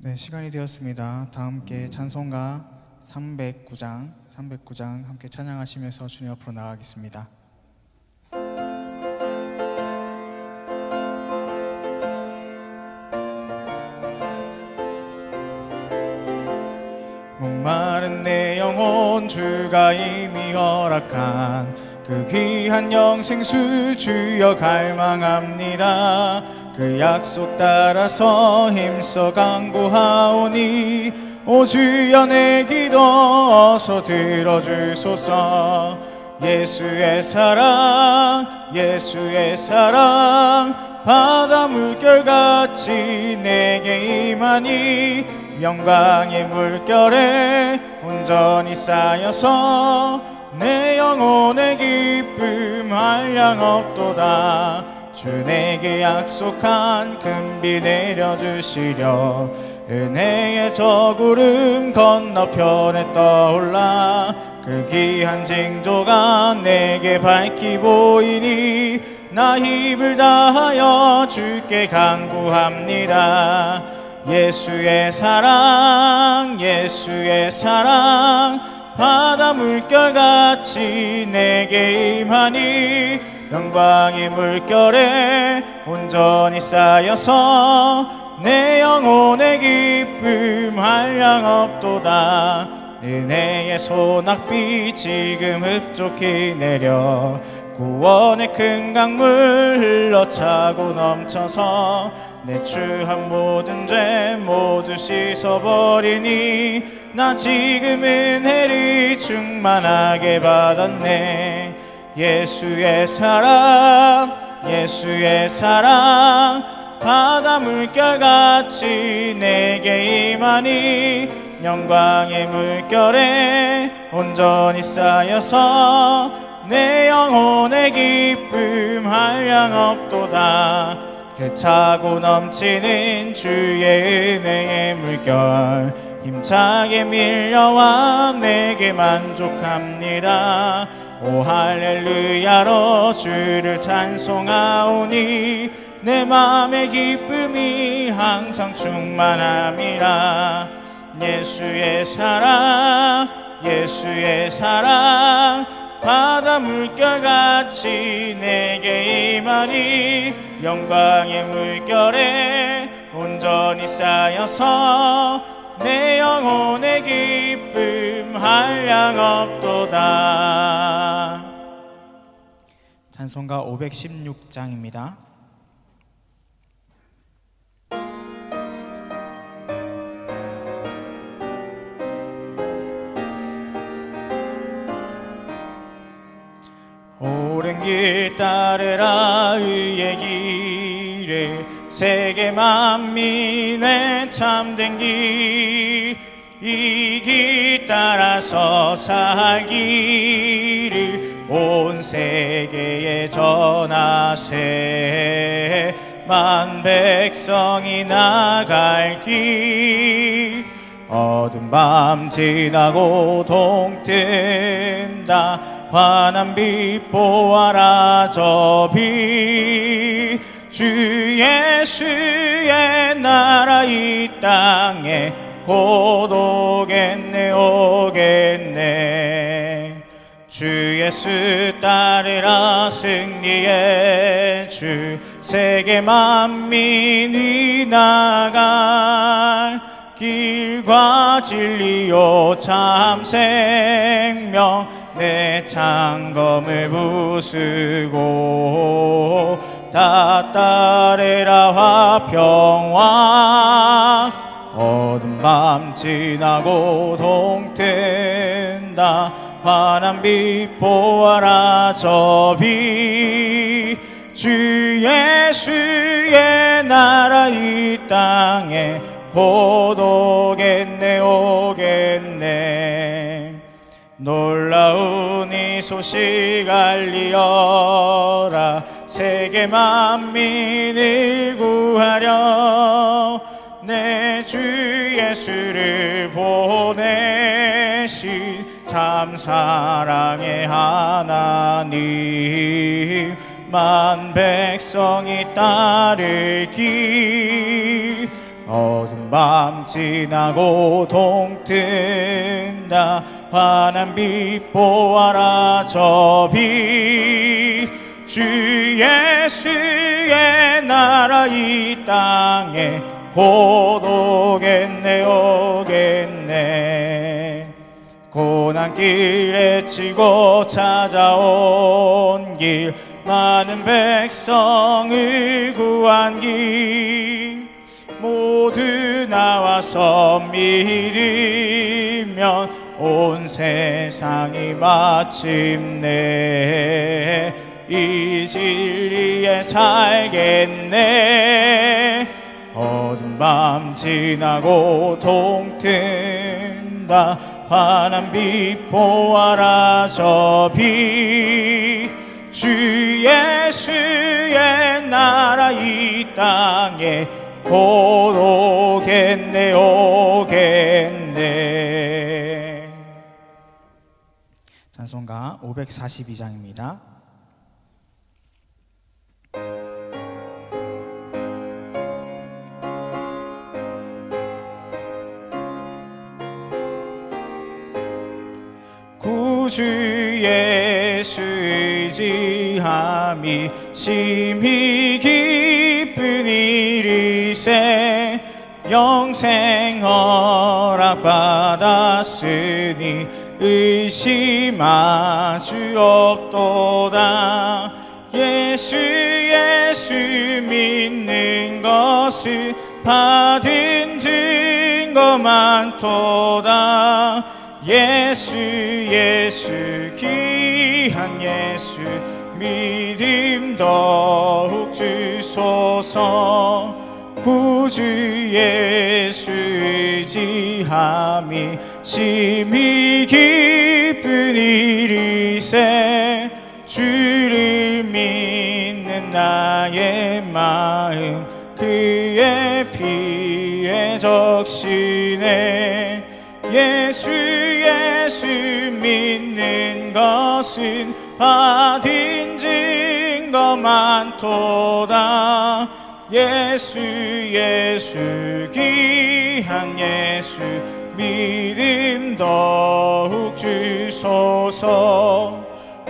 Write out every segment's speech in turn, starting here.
네, 시간이 되었습니다. 다 함께 찬송가 309장 함께 찬양하시면서 주님 앞으로 나아가겠습니다. 목마른 내 영혼 주가 이미 허락한 그 귀한 영생수 주여 갈망합니다. 그 약속 따라서 힘써 간구하오니 오 주여 내 기도 어서 들어주소서. 예수의 사랑 바다 물결같이 내게 임하니 영광의 물결에 온전히 쌓여서 내 영혼의 기쁨 한량 없도다. 주 내게 약속한 금비 내려주시려 은혜의 저 구름 건너편에 떠올라 그 귀한 징조가 내게 밝히 보이니 나 힘을 다하여 주께 간구합니다. 예수의 사랑 바다 물결같이 내게 임하니 영광의 물결에 온전히 쌓여서 내 영혼의 기쁨 한량 없도다. 은혜의 소낙비 지금 흡족히 내려 구원의 큰 강물 흘러차고 넘쳐서 내 추한 모든 죄 모두 씻어버리니 나 지금 은혜를 충만하게 받았네. 예수의 사랑 바다 물결같이 내게 임하니 영광의 물결에 온전히 쌓여서 내 영혼의 기쁨 한량 없도다. 그 차고 넘치는 주의 은혜의 물결 힘차게 밀려와 내게 만족합니다. 오 할렐루야로 주를 찬송하오니 내 맘의 기쁨이 항상 충만함이라. 예수의 사랑 바다 물결같이 내게 임하니 영광의 물결에 온전히 쌓여서 내 영혼의 기쁨 한량 없도다. 찬송가 516장입니다. 오랜 길 따르라 의의 길을 세계 만민의 참된 길 이 길 따라서 살기를 온 세계에 전하세. 만 백성이 나갈 길 어두운 밤 지나고 동뜬다. 환한 빛 보아라 저 빛. 주 예수의 나라 이 땅에 곧 오겠네. 주 예수 따르라 승리의 주. 세계 만민이 나갈 길과 진리요 참 생명. 내 창검을 부수고 다 따르라 화평왕. 어두운 밤 지나고 동뜬다. 환한 빛 보아라 저 빛. 주 예수의 나라 이 땅에 곧 오겠네. 놀라운 이 소식 알리어라. 세계 만민을 구하려 내 주 예수를 보내신 참 사랑의 하나님. 만 백성이 따를 길 어두운 밤 지나고 동뜬다. 환한 빛 보아라 저 빛. 주 예수의 나라 이 땅에 곧 오겠네 오겠네. 고난길에 치고 찾아온 길, 많은 백성을 구한 길, 모두 나와서 믿으면 온 세상이 마침내 이 진리에 살겠네. 어두운 밤 지나고 동뜬다. 환한 빛 보아라 저 빛. 주 예수의 나라 이 땅에 곧 오겠네 오겠네. 찬송가 542장입니다. 구주 예수 의지함이 심히 기쁜 일이세. 영생 허락받았으니 의심할 수 없도다. 예수 믿는 것은 받은 증거 많도다. 예수 귀한 예수 믿음 더욱 주소서. 구주 예수 의지함이 심히 기쁜 일이세. 주를 믿는 나의 마음 그의 피에 적시네. 예수 믿는 것은 받은 증거 많도다. 예수 귀한 예수 믿음 더욱 주소서.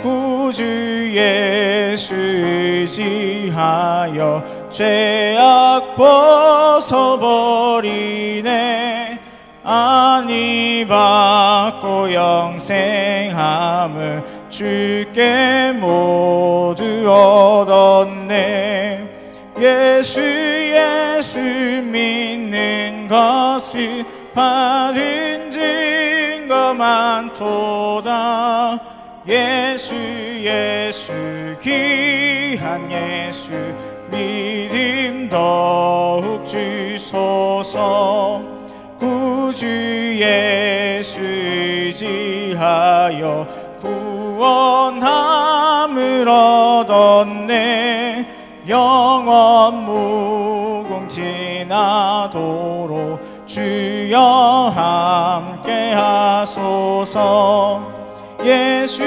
구주 예수 의지하여 죄악 벗어버리네. 안위 받고 영생함을 주께 모두 얻었네. 예수 믿는 것은 받은 증거 많도다. 예수 귀한 예수 믿음 더욱 주소서. 구주 예수 의지하여 구원함을 얻었네. 영원 무궁지나도록 주여 함께 하소서. 예수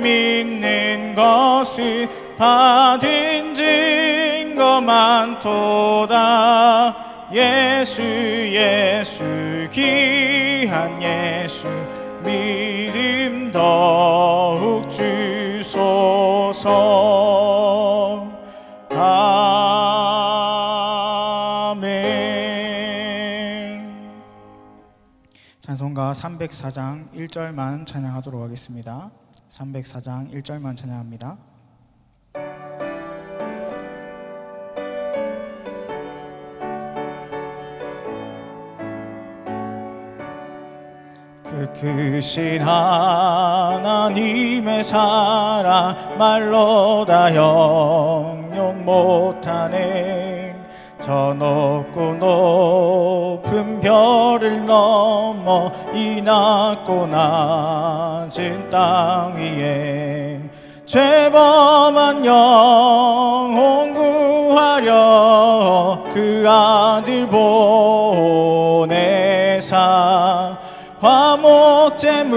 믿는 것은 받은 증거 많도다. 예수 귀한 예수 믿음 더욱 주소서. 아멘. 찬송가 304장 1절만 찬양하도록 하겠습니다. 304장 1절만 찬양합니다. 그 크신 하나님의 사랑 말로 다 형용 못하네. 저 높고 높은 별을 넘어 이 낮고 낮은 땅 위에 죄범한 영혼 구하려 그 아들 보내사 화목제물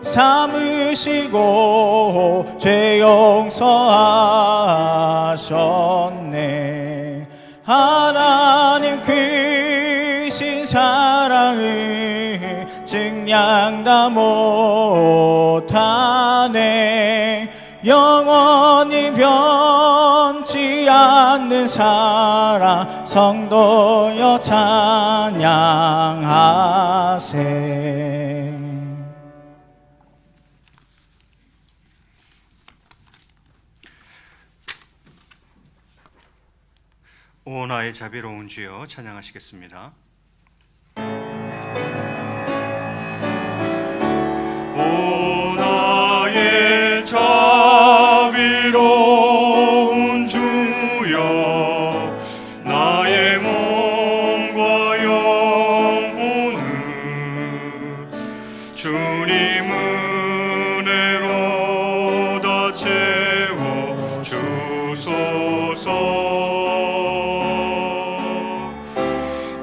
삼으시고 죄 용서하셨네. 하나님 크신 사랑을 증량다 못하네. 영원히 변치 않는 사랑 성도여 찬양하세. 오 나의 자비로운 주여 찬양하시겠습니다. 오 나의 자비로운 주여 나의 몸과 영혼을 주님 은혜로 다 채워 주소서.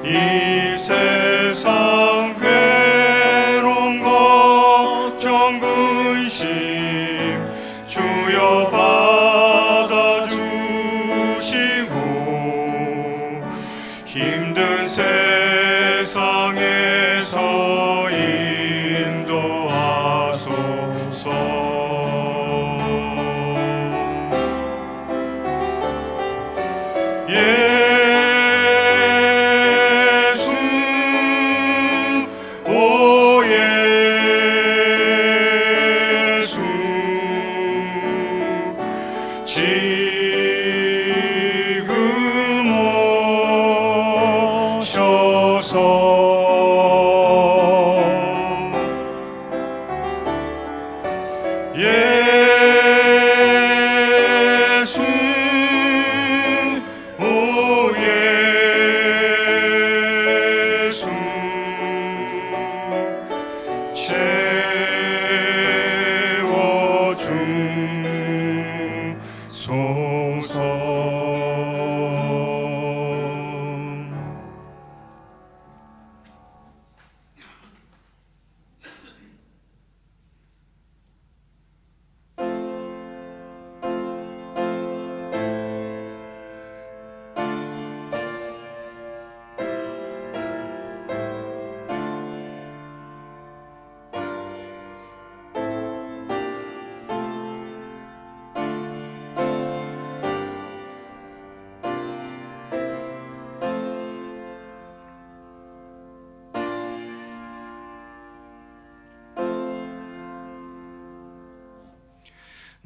이 세상 괴로움 걱정 근심 주여 받아주시고 힘든 세상에서 인도하소서.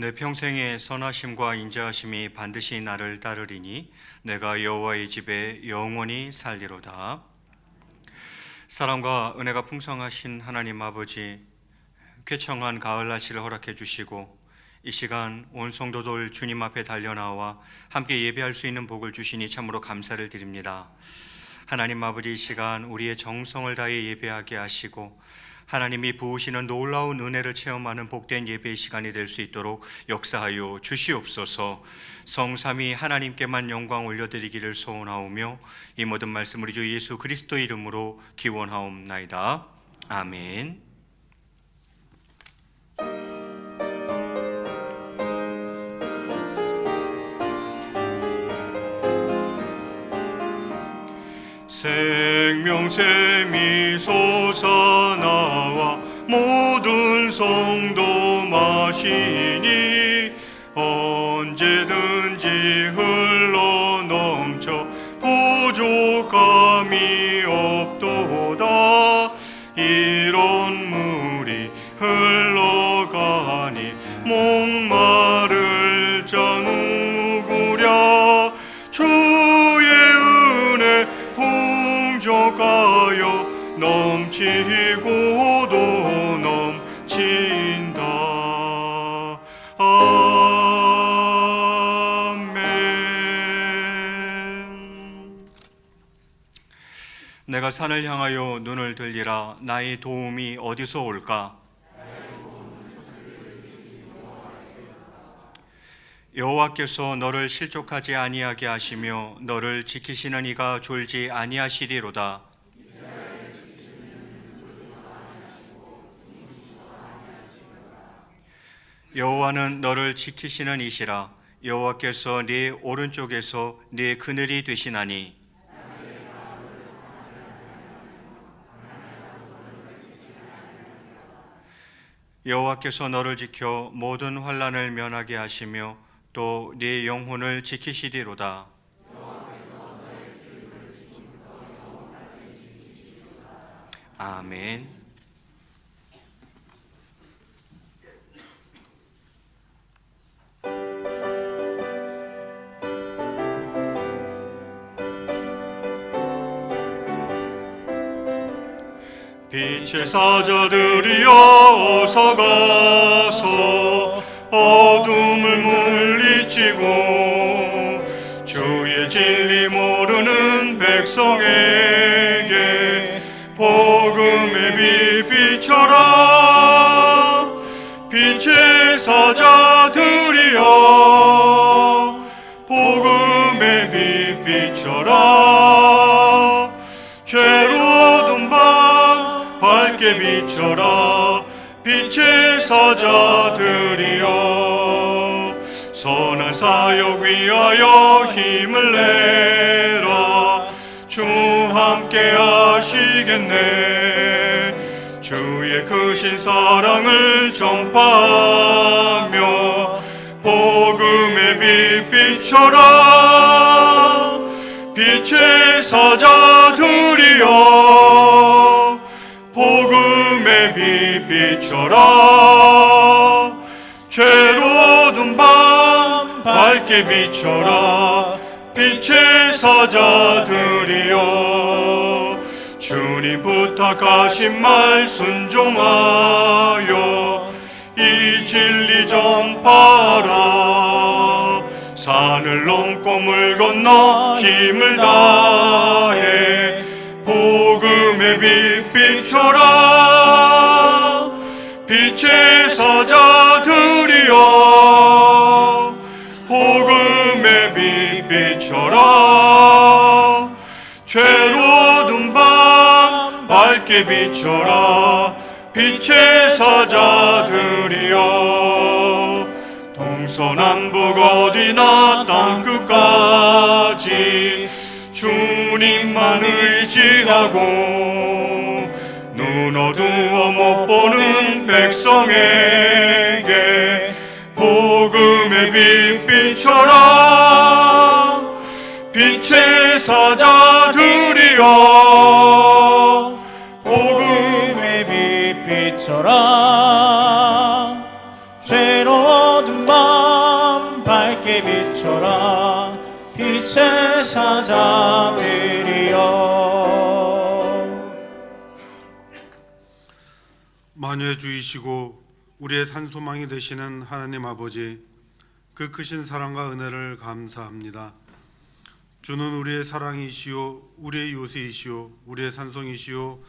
내 평생의 선하심과 인자하심이 반드시 나를 따르리니 내가 여호와의 집에 영원히 살리로다. 사랑과 은혜가 풍성하신 하나님 아버지, 쾌청한 가을 날씨를 허락해 주시고 이 시간 온 성도들 주님 앞에 달려나와 함께 예배할 수 있는 복을 주시니 참으로 감사를 드립니다. 하나님 아버지, 이 시간 우리의 정성을 다해 예배하게 하시고 하나님이 부으시는 놀라운 은혜를 체험하는 복된 예배의 시간이 될 수 있도록 역사하여 주시옵소서. 성삼위 하나님께만 영광 올려드리기를 소원하오며 이 모든 말씀 우리 주 예수 그리스도 이름으로 기원하옵나이다. 아멘. 생명샘이 솟아나와 모든 성도 마시니 언제든지 흘러넘쳐 부족함이 없도다. 이런 물이 흘러가니 목마를 자 누구랴. 주의 은혜 풍족하여 넘치고도 넘친다. 아멘. 내가 산을 향하여 눈을 들리라. 나의 도움이 어디서 올까? 여호와께서 너를 실족하지 아니하게 하시며 너를 지키시는 이가 졸지 아니하시리로다. 여호와는 너를 지키시는 이시라. 여호와께서 네 오른쪽에서 네 그늘이 되시나니 여호와께서 너를 지켜 모든 환난을 면하게 하시며 또 네 영혼을 지키시리로다. 아멘. 빛의 사자들이여 어서 가서 어둠을 물리치고 주의 진리 모르는 백성에게 복음의 빛 비춰라. 빛의 사자들이여 복음의 빛 비춰라. 죄로 어두운 밤 밝게 비춰라. 빛의 사자들이여 선한 사역 위하여 힘을 내라. 주 함께 하시겠네. 주의 크신 사랑을 전파하며 복음의 빛 비춰라. 빛의 사자들이여 복음의 빛 비춰라. 죄로 어두운 밤 밝게 비춰라. 빛의 사자들이여 주님 부탁하신 말 순종하여 이 진리 전파하라. 산을 넘고 물 건너 힘을 다해 복음의 빛 비춰라. 빛의 사자들이여 복음의 빛 비춰라. 죄로 어두운 밤 밝게 비춰라. 빛의 사자들이여 동서남북 어디나 땅끝까지 주님만 의지하고 눈 어두워 못 보는 백성에게 복음의 빛 비춰라. 빛의 사자들이여 복음의 빛 비춰라. 죄로 어두운 밤 밝게 비춰라. 빛의 사자들이여 만유의 주이시고 우리의 산소망이 되시는 하나님 아버지, 그 크신 사랑과 은혜를 감사합니다. 주는 우리의 사랑이시오, 우리의 요새이시오, 우리의 산성이시오,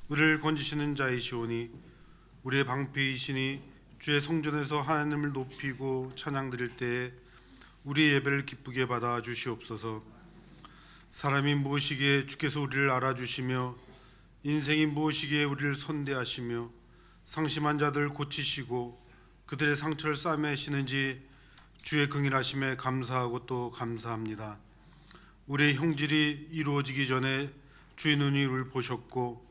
우리를 건지시는 자이시오니 우리의 방패이시니 주의 성전에서 하나님을 높이고 찬양드릴 때에 우리의 예배를 기쁘게 받아 주시옵소서. 사람이 무엇이기에 주께서 우리를 알아주시며 인생이 무엇이기에 우리를 선대하시며 상심한 자들 고치시고 그들의 상처를 싸매시는지 주의 긍휼하심에 감사하고 또 감사합니다. 우리의 형질이 이루어지기 전에 주의 눈이 우리를 보셨고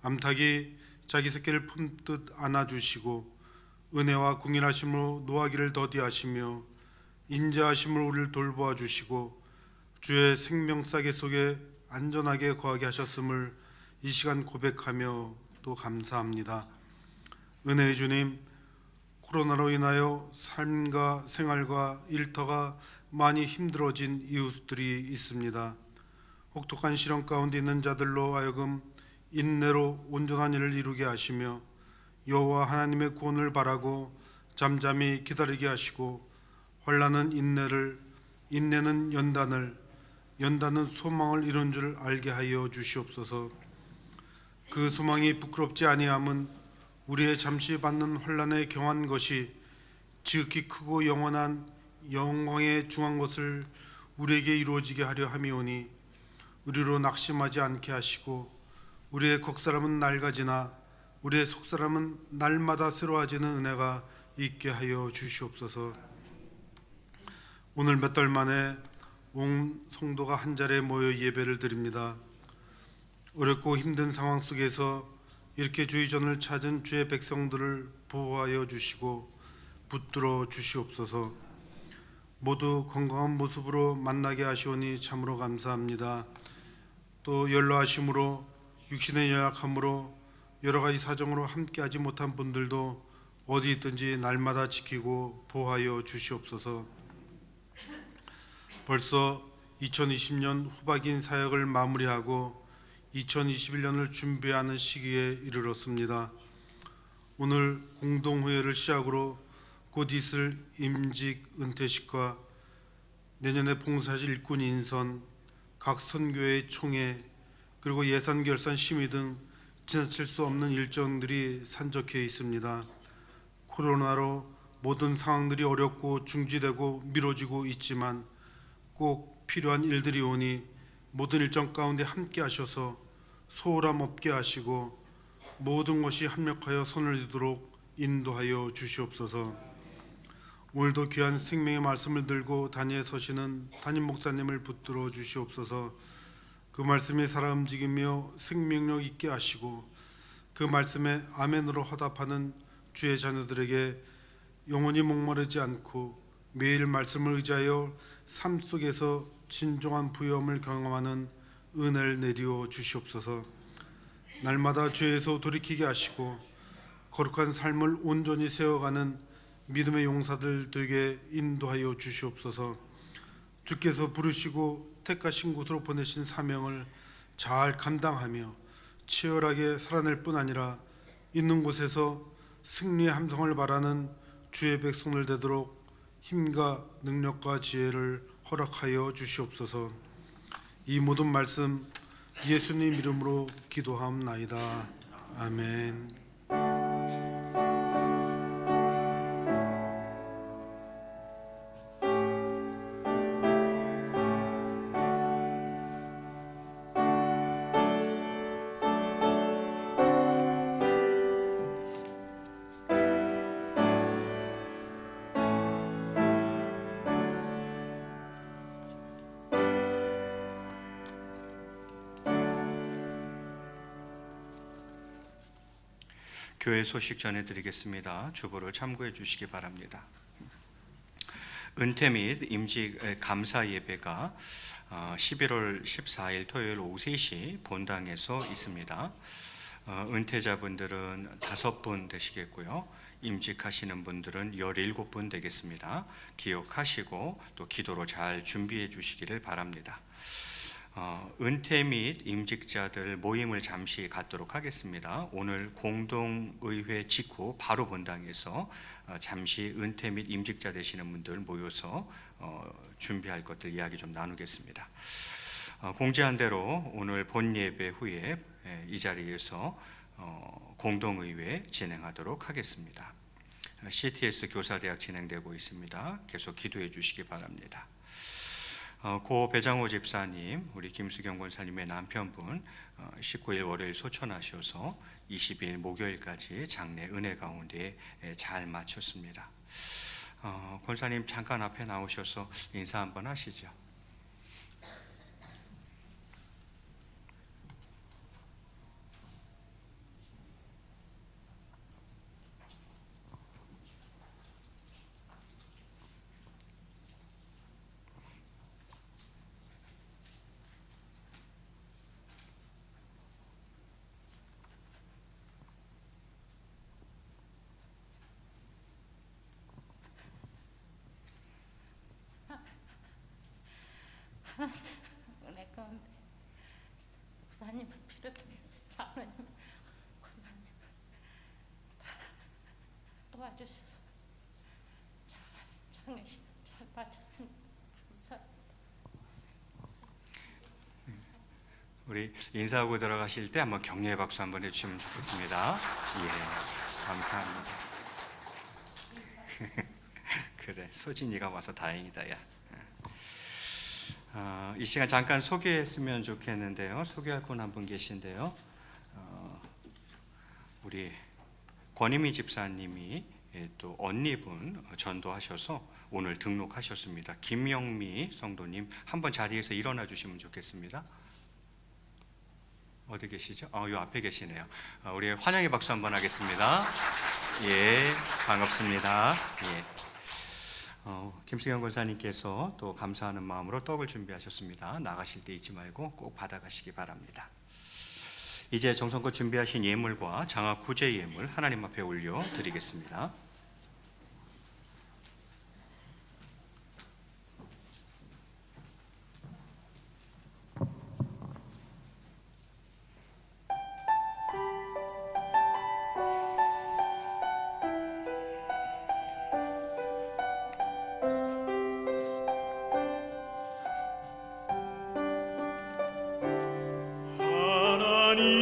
암탉이 자기 새끼를 품듯 안아주시고 은혜와 긍휼하심으로 노하기를 더디하시며 인자하심으로 우리를 돌보아 주시고 주의 생명싸개 속에 안전하게 거하게 하셨음을 이 시간 고백하며 또 감사합니다. 은혜의 주님, 코로나로 인하여 삶과 생활과 일터가 많이 힘들어진 이웃들이 있습니다. 혹독한 시련 가운데 있는 자들로 하여금 인내로 온전한 일을 이루게 하시며 여호와 하나님의 구원을 바라고 잠잠히 기다리게 하시고 환난은 인내를, 인내는 연단을, 연단은 소망을 이룬 줄 알게 하여 주시옵소서. 그 소망이 부끄럽지 아니함은 우리의 잠시 받는 환난에 경한 것이 지극히 크고 영원한 영광에 중한 것을 우리에게 이루어지게 하려 함이오니 우리로 낙심하지 않게 하시고 우리의 겉사람은 낡아지나 우리의 속사람은 날마다 새로워지는 은혜가 있게 하여 주시옵소서. 오늘 몇 달 만에 온 성도가 한 자리에 모여 예배를 드립니다. 어렵고 힘든 상황 속에서 이렇게 주의전을 찾은 주의 백성들을 보호하여 주시고 붙들어 주시옵소서. 모두 건강한 모습으로 만나게 하시오니 참으로 감사합니다. 또 연로하심으로 육신의 연약함으로 여러 가지 사정으로 함께하지 못한 분들도 어디 있든지 날마다 지키고 보호하여 주시옵소서. 벌써 2020년 후반기 사역을 마무리하고 2021년을 준비하는 시기에 이르렀습니다. 오늘 공동회의를 시작으로 곧 있을 임직 은퇴식과 내년에 봉사하실 일꾼 인선, 각 선교회 총회, 그리고 예산 결산 심의 등 지나칠 수 없는 일정들이 산적해 있습니다. 코로나로 모든 상황들이 어렵고 중지되고 미뤄지고 있지만 꼭 필요한 일들이 오니 모든 일정 가운데 함께 하셔서 소홀함 없게 하시고 모든 것이 합력하여 손을 이루도록 인도하여 주시옵소서. 오늘도 귀한 생명의 말씀을 들고 단위에 서시는 담임 목사님을 붙들어 주시옵소서. 그 말씀이 살아 움직이며 생명력 있게 하시고 그 말씀에 아멘으로 화답하는 주의 자녀들에게 영원히 목마르지 않고 매일 말씀을 의지하여 삶 속에서 진정한 부여함을 경험하는 은혜를 내리어 주시옵소서. 날마다 죄에서 돌이키게 하시고 거룩한 삶을 온전히 세워가는 믿음의 용사들 되게 인도하여 주시옵소서. 주께서 부르시고 택하신 곳으로 보내신 사명을 잘 감당하며 치열하게 살아낼 뿐 아니라 있는 곳에서 승리의 함성을 바라는 주의 백성들 되도록 힘과 능력과 지혜를 허락하여 주시옵소서. 이 모든 말씀 예수님 이름으로 기도하옵나이다. 아멘. 교회 소식 전해드리겠습니다. 주보를 참고해 주시기 바랍니다. 은퇴 및 임직 감사 예배가 11월 14일 토요일 오후 3시 본당에서 있습니다. 은퇴자분들은 5분 되시겠고요. 임직하시는 분들은 17분 되겠습니다. 기억하시고 또 기도로 잘 준비해 주시기를 바랍니다. 은퇴 및 임직자들 모임을 잠시 갖도록 하겠습니다. 오늘 공동의회 직후 바로 본당에서 잠시 은퇴 및 임직자 되시는 분들 모여서 준비할 것들 이야기 좀 나누겠습니다. 공지한 대로 오늘 본 예배 후에 이 자리에서 공동의회 진행하도록 하겠습니다. CTS 교사대학 진행되고 있습니다. 계속 기도해 주시기 바랍니다. 고 배장호 집사님, 우리 김수경 권사님의 남편분 19일 월요일 소천하셔서 20일 목요일까지 장례 은혜 가운데 잘 마쳤습니다. 권사님 잠깐 앞에 나오셔서 인사 한번 하시죠. 은혜 가운데 목사님을 비롯해서 장로님, 권사님 도와주셔서 장례식 잘 마쳤습니다. 감사합니다. 우리 인사하고 들어가실 때 한번 격려의 박수 한번 해주시면 좋겠습니다. 예, 감사합니다. 그래, 소진이가 와서 다행이다, 야. 이 시간 잠깐 소개했으면 좋겠는데요. 소개할 분 한 분 계신데요. 우리 권희미 집사님이 또 언니분 전도하셔서 오늘 등록하셨습니다. 김영미 성도님 한번 자리에서 일어나 주시면 좋겠습니다. 어디 계시죠? 요 앞에 계시네요. 우리 환영의 박수 한번 하겠습니다. 예, 반갑습니다. 예. 김승현 권사님께서 또 감사하는 마음으로 떡을 준비하셨습니다. 나가실 때 잊지 말고 꼭 받아가시기 바랍니다. 이제 정성껏 준비하신 예물과 장학 구제 예물 하나님 앞에 올려 드리겠습니다.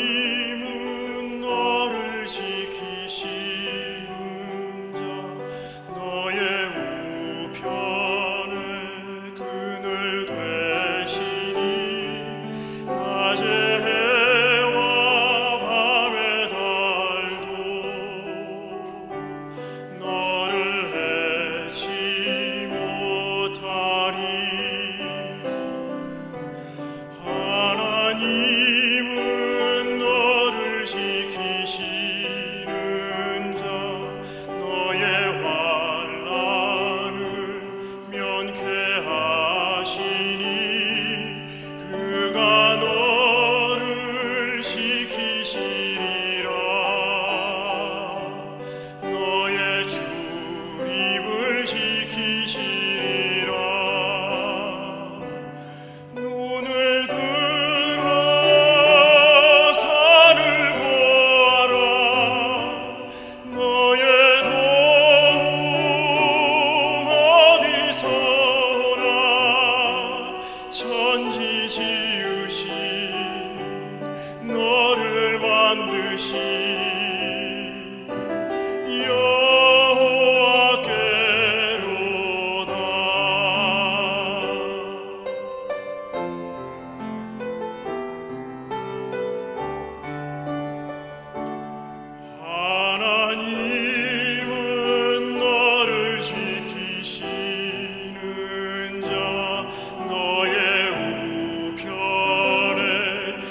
하나님은 너를 지키시는 자 너의 우편에 그늘 되시니 낮의 해와 밤의 달도 너를 해치 못하리. 하나님은 너를 지키시는 자 너의 환난을 면케 하시니 그가 너를 지키시리라. 너의 출입을 지키시리라. 눈을 들어 산을 보아라. 너의 도움 어디서 오나. 천지 지으신 너를 만드신 여호와께로다. 하나님은 너를 지키시는 자 너의 우편에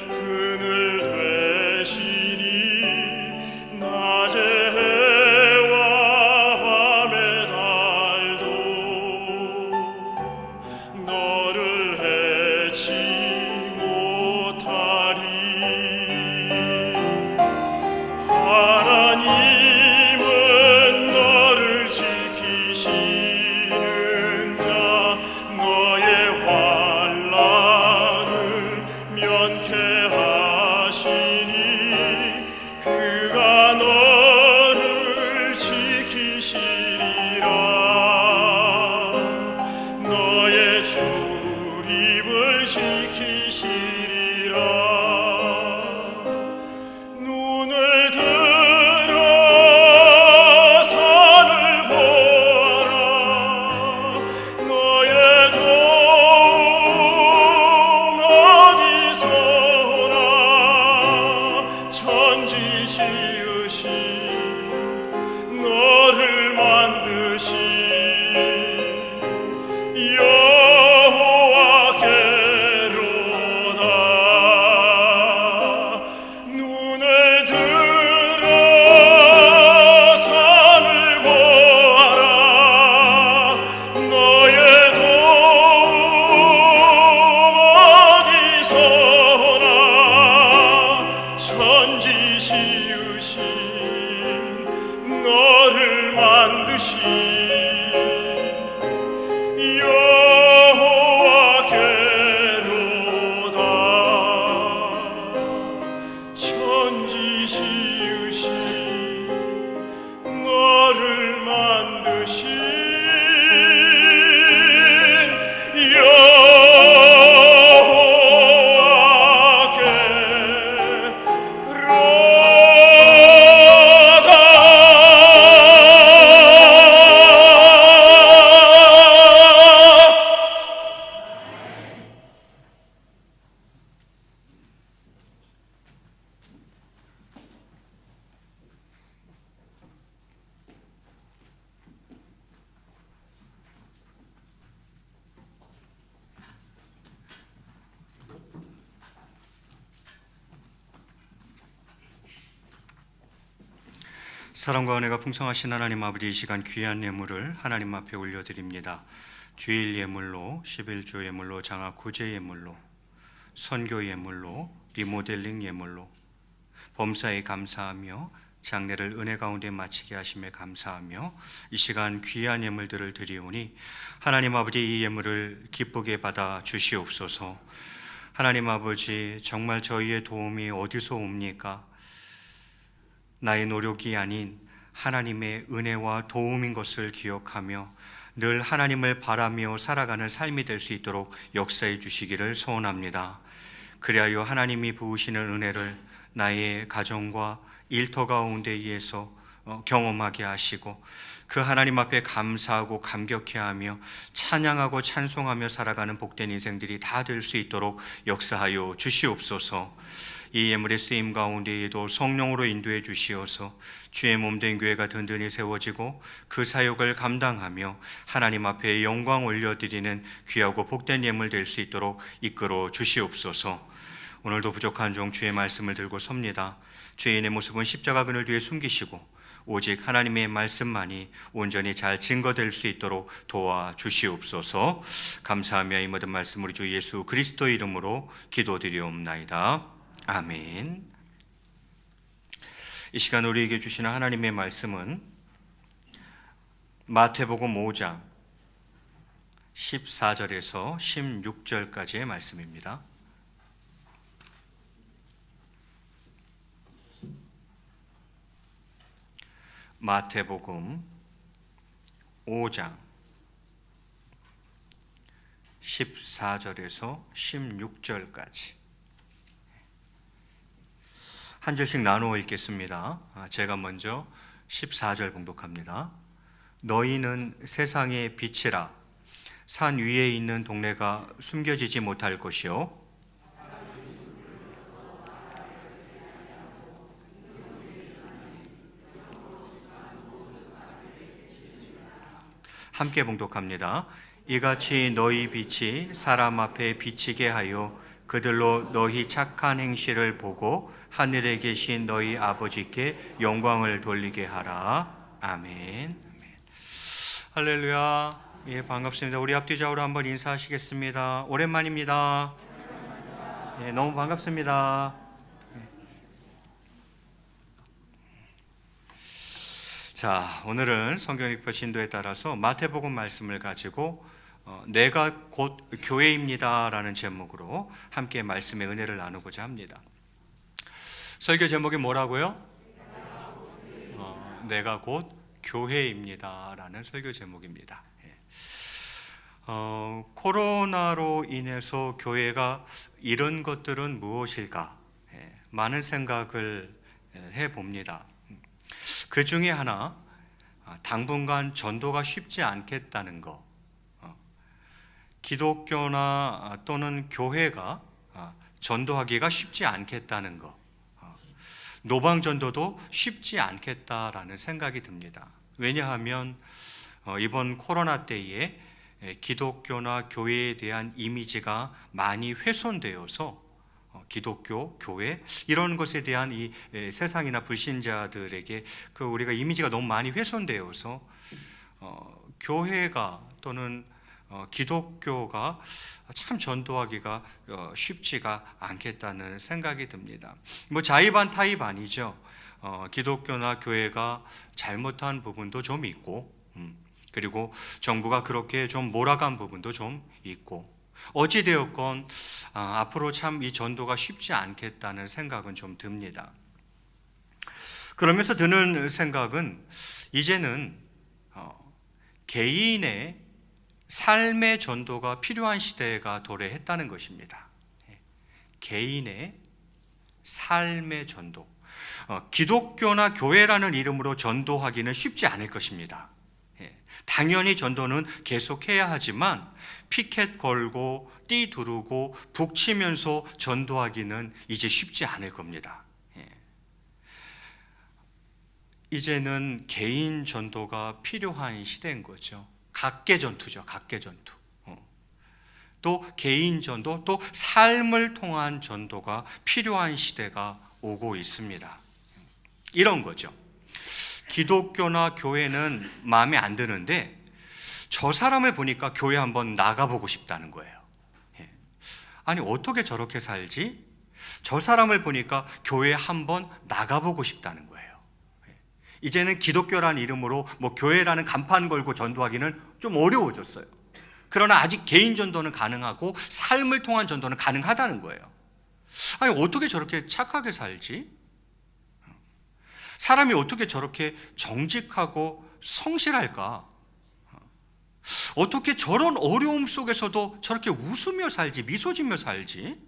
그늘 되시니 낮의 해와 밤의 달도 너를 해치 못하리. 하나님은 너를 지키시는 자 너의 환난을 면케 하시니 그가 너를 지키시리라. 너의 출입을 지키시리라. 눈을 들어 산을 보아라. 너의 도움 어디서 오나. 천지 지으신 너를 만드신 여호와께로다. 눈을 들어 산을 보아라. 너의 도움 어디서 오나. 천지 지으신 너를 만드신 여호와께로다. 천지 지으신 너를 만드신 여호와께로다. 사랑과 은혜가 풍성하신 하나님 아버지, 이 시간 귀한 예물을 하나님 앞에 올려드립니다. 주일 예물로, 11조 예물로, 장학 구제 예물로, 선교 예물로, 리모델링 예물로, 범사에 감사하며 장례를 은혜 가운데 마치게 하심에 감사하며 이 시간 귀한 예물들을 드리오니 하나님 아버지, 이 예물을 기쁘게 받아 주시옵소서. 하나님 아버지, 정말 저희의 도움이 어디서 옵니까? 나의 노력이 아닌 하나님의 은혜와 도움인 것을 기억하며 늘 하나님을 바라며 살아가는 삶이 될 수 있도록 역사해 주시기를 소원합니다. 그리하여 하나님이 부으시는 은혜를 나의 가정과 일터 가운데에서 경험하게 하시고 그 하나님 앞에 감사하고 감격해하며 찬양하고 찬송하며 살아가는 복된 인생들이 다 될 수 있도록 역사하여 주시옵소서. 이 예물의 쓰임 가운데에도 성령으로 인도해 주시어서 주의 몸된 교회가 든든히 세워지고 그 사역을 감당하며 하나님 앞에 영광 올려드리는 귀하고 복된 예물 될 수 있도록 이끌어 주시옵소서. 오늘도 부족한 종 주의 말씀을 들고 섭니다. 죄인의 모습은 십자가 그늘 뒤에 숨기시고 오직 하나님의 말씀만이 온전히 잘 증거될 수 있도록 도와주시옵소서. 감사하며 이 모든 말씀 우리 주 예수 그리스도의 이름으로 기도드리옵나이다. 아멘. 이 시간 우리에게 주시는 하나님의 말씀은 마태복음 5장 14절에서 16절까지의 말씀입니다. 마태복음 5장 14절에서 16절까지 한 절씩 나누어 읽겠습니다. 제가 먼저 14절 봉독합니다. 너희는 세상의 빛이라. 산 위에 있는 동네가 숨겨지지 못할 것이요 함께 봉독합니다. 이같이 너희 빛이 사람 앞에 비치게 하여 그들로 너희 착한 행실을 보고 하늘에 계신 너희 아버지께 영광을 돌리게 하라. 아멘. 할렐루야. 예, 반갑습니다. 우리 앞뒤 좌우로 한번 인사하시겠습니다. 오랜만입니다. 예, 너무 반갑습니다. 자, 오늘은 성경 읽기 진도에 따라서 마태복음 말씀을 가지고 내가 곧 교회입니다라는 제목으로 함께 말씀의 은혜를 나누고자 합니다. 설교 제목이 뭐라고요? 내가 곧 교회입니다라는 설교 제목입니다. 코로나로 인해서 교회가 잃은 것들은 무엇일까? 많은 생각을 해봅니다. 그 중에 하나, 당분간 전도가 쉽지 않겠다는 거, 기독교나 또는 교회가 전도하기가 쉽지 않겠다는 거, 노방전도도 쉽지 않겠다라는 생각이 듭니다. 왜냐하면 이번 코로나 때에 기독교나 교회에 대한 이미지가 많이 훼손되어서 기독교, 교회 이런 것에 대한 이 세상이나 불신자들에게 그 우리가 이미지가 너무 많이 훼손되어서 교회가 또는 기독교가 참 전도하기가 쉽지가 않겠다는 생각이 듭니다. 뭐 자의반 타의 아니죠. 기독교나 교회가 잘못한 부분도 좀 있고, 그리고 정부가 그렇게 좀 몰아간 부분도 좀 있고, 어찌되었건 앞으로 참 이 전도가 쉽지 않겠다는 생각은 좀 듭니다. 그러면서 드는 생각은 이제는 개인의 삶의 전도가 필요한 시대가 도래했다는 것입니다. 개인의 삶의 전도. 기독교나 교회라는 이름으로 전도하기는 쉽지 않을 것입니다. 당연히 전도는 계속해야 하지만 피켓 걸고 띠 두르고 북치면서 전도하기는 이제 쉽지 않을 겁니다. 이제는 개인 전도가 필요한 시대인 거죠. 각계 전투죠. 각계 전투. 또 개인 전도, 또 삶을 통한 전도가 필요한 시대가 오고 있습니다. 이런 거죠. 기독교나 교회는 마음에 안 드는데 저 사람을 보니까 교회 한번 나가보고 싶다는 거예요. 예. 아니 어떻게 저렇게 살지? 저 사람을 보니까 교회 한번 나가보고 싶다는 거예요. 예. 이제는 기독교라는 이름으로 뭐 교회라는 간판 걸고 전도하기는 좀 어려워졌어요. 그러나 아직 개인 전도는 가능하고 삶을 통한 전도는 가능하다는 거예요. 아니 어떻게 저렇게 착하게 살지? 사람이 어떻게 저렇게 정직하고 성실할까? 어떻게 저런 어려움 속에서도 저렇게 웃으며 살지, 미소 지며 살지?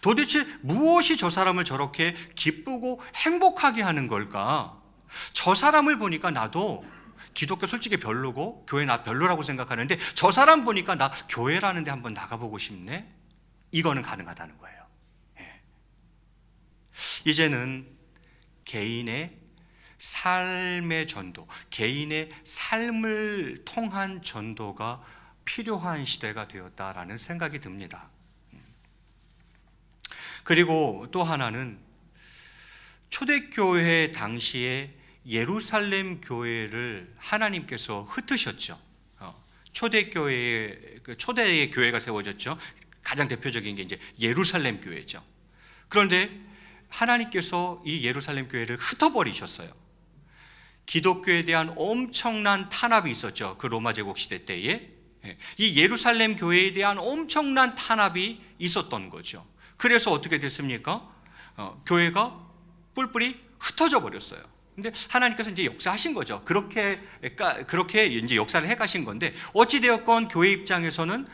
도대체 무엇이 저 사람을 저렇게 기쁘고 행복하게 하는 걸까? 저 사람을 보니까 나도 기독교 솔직히 별로고 교회 나 별로라고 생각하는데 저 사람 보니까 나 교회라는 데 한번 나가보고 싶네? 이거는 가능하다는 거예요. 이제는 개인의 삶의 전도, 개인의 삶을 통한 전도가 필요한 시대가 되었다라는 생각이 듭니다. 그리고 또 하나는 초대교회 당시에 예루살렘 교회를 하나님께서 흩으셨죠. 초대의 교회가 세워졌죠. 가장 대표적인 게 이제 예루살렘 교회죠. 그런데 하나님께서 이 예루살렘 교회를 흩어버리셨어요. 기독교에 대한 엄청난 탄압이 있었죠. 그 로마 제국 시대 때에 이 예루살렘 교회에 대한 엄청난 탄압이 있었던 거죠. 그래서 어떻게 됐습니까? 교회가 뿔뿔이 흩어져 버렸어요. 근데 하나님께서 이제 역사하신 거죠. 그렇게 이제 역사를 해가신 건데 어찌 되었건 교회 입장에서는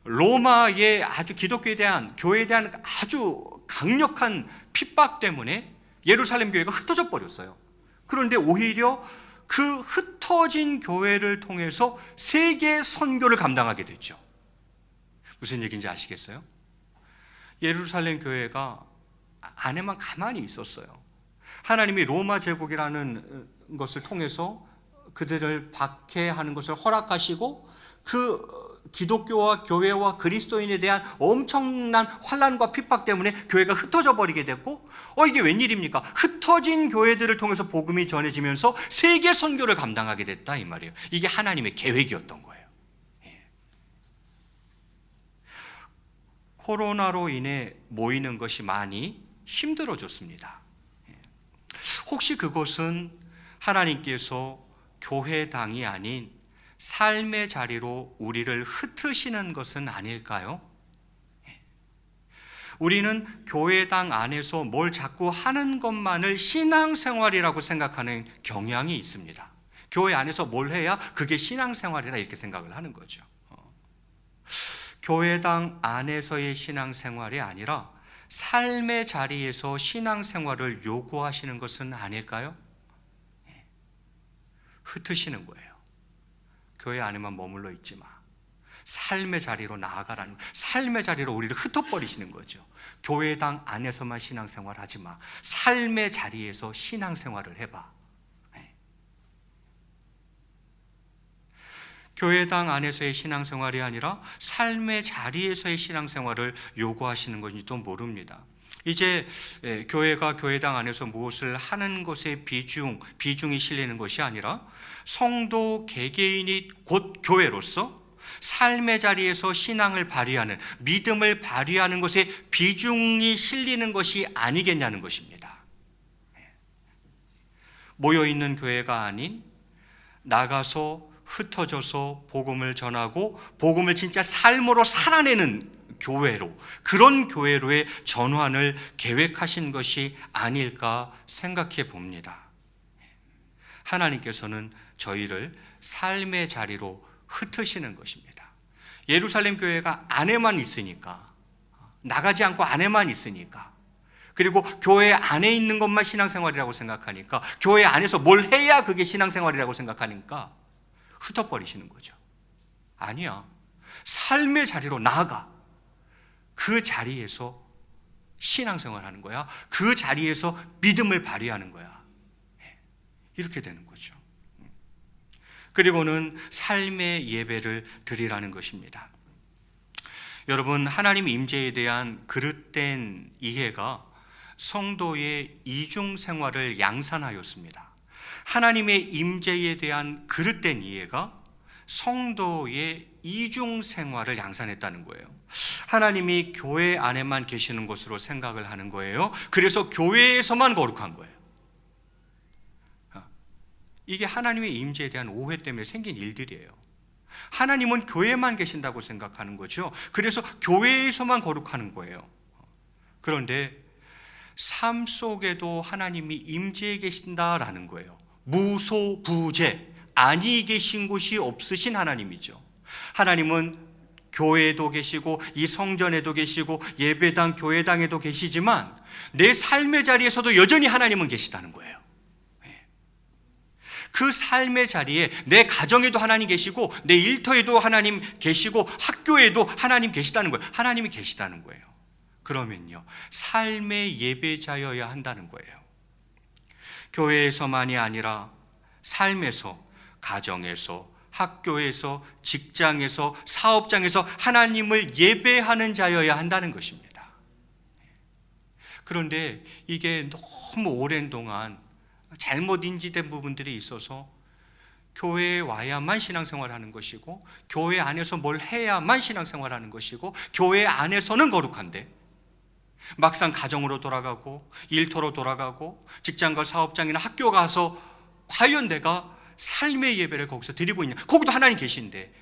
로마의 아주 기독교에 대한 교회에 대한 아주 강력한 핍박 때문에 예루살렘 교회가 흩어져 버렸어요. 그런데 오히려 그 흩어진 교회를 통해서 세계 선교를 감당하게 됐죠. 무슨 얘기인지 아시겠어요? 예루살렘 교회가 안에만 가만히 있었어요. 하나님이 로마 제국이라는 것을 통해서 그들을 박해하는 것을 허락하시고 그 기독교와 교회와 그리스도인에 대한 엄청난 환난과 핍박 때문에 교회가 흩어져 버리게 됐고 이게 웬일입니까? 흩어진 교회들을 통해서 복음이 전해지면서 세계 선교를 감당하게 됐다 이 말이에요. 이게 하나님의 계획이었던 거예요. 코로나로 인해 모이는 것이 많이 힘들어졌습니다. 혹시 그것은 하나님께서 교회당이 아닌 삶의 자리로 우리를 흩으시는 것은 아닐까요? 우리는 교회당 안에서 뭘 자꾸 하는 것만을 신앙생활이라고 생각하는 경향이 있습니다. 교회 안에서 뭘 해야 그게 신앙생활이라 이렇게 생각을 하는 거죠. 교회당 안에서의 신앙생활이 아니라 삶의 자리에서 신앙생활을 요구하시는 것은 아닐까요? 흩으시는 거예요. 교회 안에만 머물러 있지 마. 삶의 자리로 나아가라는 거예요. 삶의 자리로 우리를 흩어버리시는 거죠. 교회당 안에서만 신앙생활 하지 마. 삶의 자리에서 신앙생활을 해봐. 교회당 안에서의 신앙생활이 아니라 삶의 자리에서의 신앙생활을 요구하시는 건지도 모릅니다. 이제 교회가 교회당 안에서 무엇을 하는 것에 비중이 실리는 것이 아니라 성도 개개인이 곧 교회로서 삶의 자리에서 신앙을 발휘하는, 믿음을 발휘하는 것에 비중이 실리는 것이 아니겠냐는 것입니다. 모여있는 교회가 아닌 나가서 흩어져서 복음을 전하고 복음을 진짜 삶으로 살아내는 교회로, 그런 교회로의 전환을 계획하신 것이 아닐까 생각해 봅니다. 하나님께서는 저희를 삶의 자리로 흩으시는 것입니다. 예루살렘 교회가 안에만 있으니까, 나가지 않고 안에만 있으니까, 그리고 교회 안에 있는 것만 신앙생활이라고 생각하니까, 교회 안에서 뭘 해야 그게 신앙생활이라고 생각하니까 흩어버리시는 거죠. 아니야. 삶의 자리로 나아가. 그 자리에서 신앙생활 하는 거야. 그 자리에서 믿음을 발휘하는 거야. 이렇게 되는 거죠. 그리고는 삶의 예배를 드리라는 것입니다. 여러분, 하나님 임재에 대한 그릇된 이해가 성도의 이중 생활을 양산하였습니다. 하나님의 임재에 대한 그릇된 이해가 성도의 이중 생활을 양산했다는 거예요. 하나님이 교회 안에만 계시는 것으로 생각을 하는 거예요. 그래서 교회에서만 거룩한 거예요. 이게 하나님의 임재에 대한 오해 때문에 생긴 일들이에요. 하나님은 교회에만 계신다고 생각하는 거죠. 그래서 교회에서만 거룩하는 거예요. 그런데 삶 속에도 하나님이 임재해 계신다라는 거예요. 무소부재, 아니 계신 곳이 없으신 하나님이죠. 하나님은 교회에도 계시고 이 성전에도 계시고 예배당, 교회당에도 계시지만 내 삶의 자리에서도 여전히 하나님은 계시다는 거예요. 그 삶의 자리에 내 가정에도 하나님 계시고 내 일터에도 하나님 계시고 학교에도 하나님 계시다는 거예요. 하나님이 계시다는 거예요. 그러면요, 삶의 예배자여야 한다는 거예요. 교회에서만이 아니라 삶에서, 가정에서, 학교에서, 직장에서, 사업장에서 하나님을 예배하는 자여야 한다는 것입니다. 그런데 이게 너무 오랜 동안 잘못 인지된 부분들이 있어서 교회에 와야만 신앙생활하는 것이고 교회 안에서 뭘 해야만 신앙생활하는 것이고 교회 안에서는 거룩한데 막상 가정으로 돌아가고 일터로 돌아가고 직장과 사업장이나 학교 가서 과연 내가 삶의 예배를 거기서 드리고 있냐, 거기도 하나님 계신데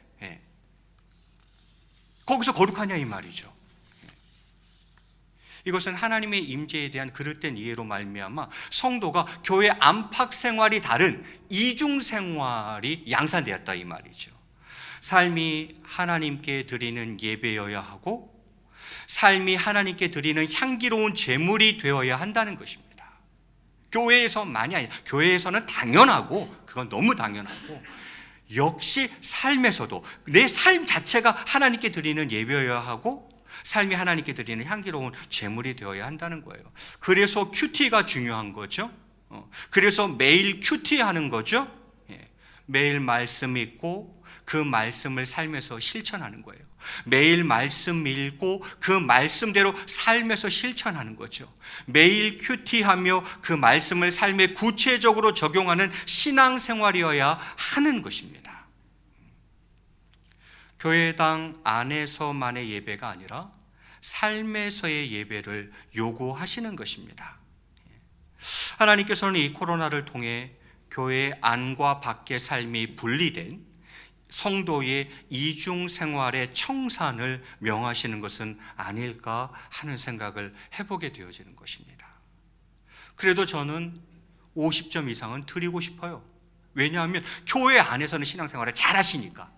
거기서 거룩하냐 이 말이죠. 이것은 하나님의 임재에 대한 그릇된 이해로 말미암아 성도가 교회 안팎 생활이 다른 이중 생활이 양산되었다 이 말이죠. 삶이 하나님께 드리는 예배여야 하고 삶이 하나님께 드리는 향기로운 제물이 되어야 한다는 것입니다. 교회에서만이 아니라 교회에서는 당연하고 그건 너무 당연하고 역시 삶에서도 내 삶 자체가 하나님께 드리는 예배여야 하고 삶이 하나님께 드리는 향기로운 제물이 되어야 한다는 거예요. 그래서 큐티가 중요한 거죠. 그래서 매일 큐티하는 거죠. 매일 말씀 읽고 그 말씀을 삶에서 실천하는 거예요. 매일 말씀 읽고 그 말씀대로 삶에서 실천하는 거죠. 매일 큐티하며 그 말씀을 삶에 구체적으로 적용하는 신앙생활이어야 하는 것입니다. 교회당 안에서만의 예배가 아니라 삶에서의 예배를 요구하시는 것입니다. 하나님께서는 이 코로나를 통해 교회 안과 밖의 삶이 분리된 성도의 이중 생활의 청산을 명하시는 것은 아닐까 하는 생각을 해보게 되어지는 것입니다. 그래도 저는 50점 이상은 드리고 싶어요. 왜냐하면 교회 안에서는 신앙생활을 잘 하시니까.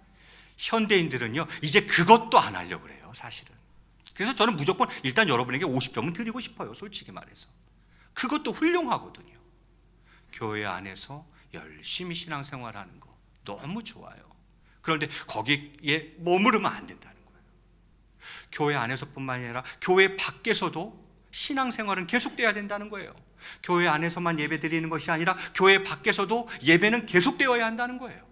현대인들은요 이제 그것도 안 하려고 그래요 사실은. 그래서 저는 무조건 일단 여러분에게 50점은 드리고 싶어요. 솔직히 말해서 그것도 훌륭하거든요. 교회 안에서 열심히 신앙생활하는 거 너무 좋아요. 그런데 거기에 머무르면 안 된다는 거예요. 교회 안에서뿐만 아니라 교회 밖에서도 신앙생활은 계속돼야 된다는 거예요. 교회 안에서만 예배 드리는 것이 아니라 교회 밖에서도 예배는 계속되어야 한다는 거예요.